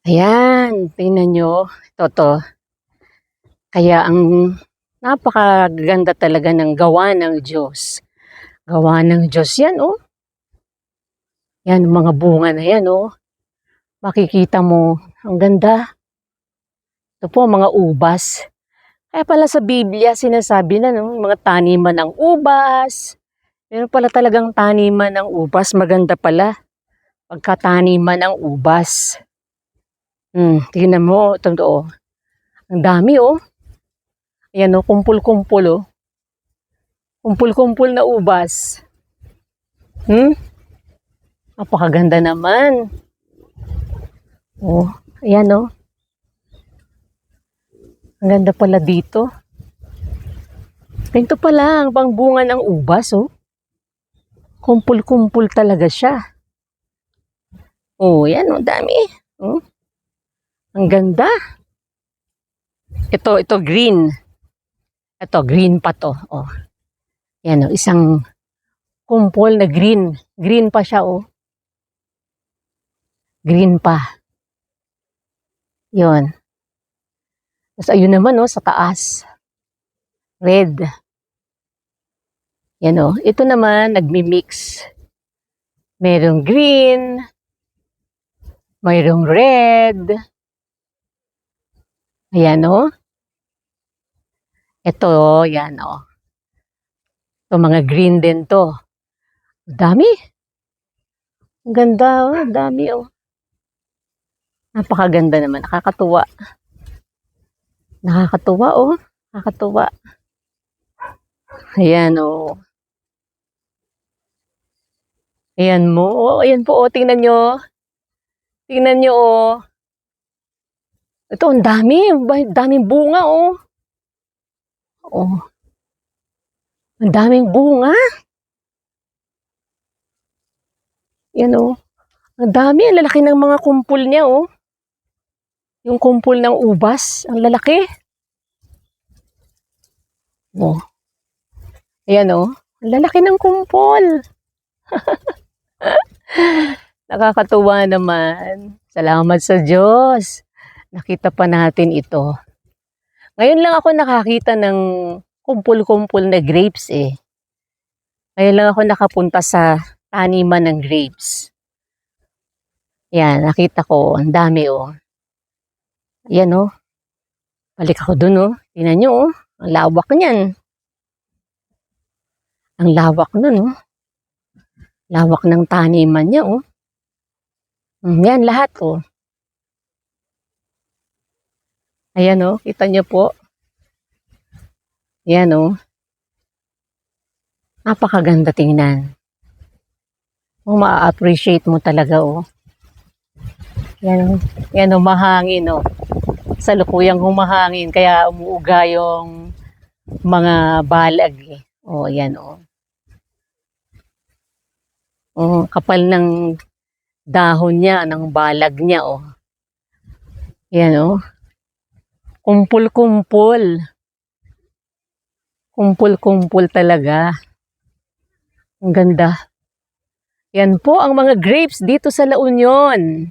Ayan, tingnan nyo. Ito. Kaya ang napakaganda talaga ng gawa ng Diyos. Gawa ng Diyos yan, oh. Yan, mga bunga na yan, oh. Makikita mo, ang ganda. Ito po, mga ubas. Kaya pala sa Biblia, sinasabi na, no, mga taniman ng ubas. Meron pala talagang taniman ng ubas. Maganda pala. Pagkataniman ng ubas. Tingnan mo, ito, oh. Ang dami, oh. Ayan, oh, kumpul-kumpul, oh. Kumpul-kumpul na ubas. Napakaganda naman. Oh, ayan, oh. Ang ganda pala dito. Ganito pala ang pangbunga ng ubas, oh. Kumpul-kumpul talaga siya. Oh, yan, oh, dami. Oh. Ang ganda. Ito green. Ito, green pa to. Oh. Yan, oh, isang kumpol na green. Green pa siya, oh. Green pa. Yun. Tapos ayun naman, oh, sa taas. Red. Yan, oh. Ito naman, nagmi-mix. Merong green. Mayroong red. Ayan, oh. Ito, yan, oh. Ito, mga green din to. Dami. Ang ganda, oh. Dami, oh. Napakaganda naman. Nakakatuwa. Nakakatuwa, oh. Nakakatuwa. Ayan, oh. Ayan mo. Oh, ayan po, oh. Tingnan nyo. Tingnan nyo, oh. Ito, ang dami. Daming bunga, oh. Oh. Ang daming bunga. Yan, oh. Ang dami. Ang lalaki ng mga kumpul niya, oh. Yung kumpul ng ubas. Ang lalaki. Oh. Ayan, oh. Ang lalaki ng kumpul. Nakakatuwa naman. Salamat sa Diyos. Nakita pa natin ito. Ngayon lang ako nakakita ng kumpul-kumpul na grapes, eh. Ngayon lang ako nakapunta sa taniman ng grapes. Yan, nakita ko. Ang dami, oh. Yan, oh. Balik ako dun, oh. Tingnan nyo, oh. Ang lawak niyan. Ang lawak nun, oh. Lawak ng taniman niya, oh. Yan, lahat, oh. Ayan, oh. Kita nyo po. Yan, oh. Napakaganda tingnan. Oh, ma-appreciate mo talaga, oh. Yan, yan, oh, mahangin, oh. Salukuyang humahangin, kaya umuuga yung mga balag, eh. Oh, yan, oh. Oh, kapal ng dahon niya, ng balag niya, oh. Yan, oh. Kumpul-kumpul. Kumpul-kumpul talaga. Ang ganda. Yan po ang mga grapes dito sa La Union.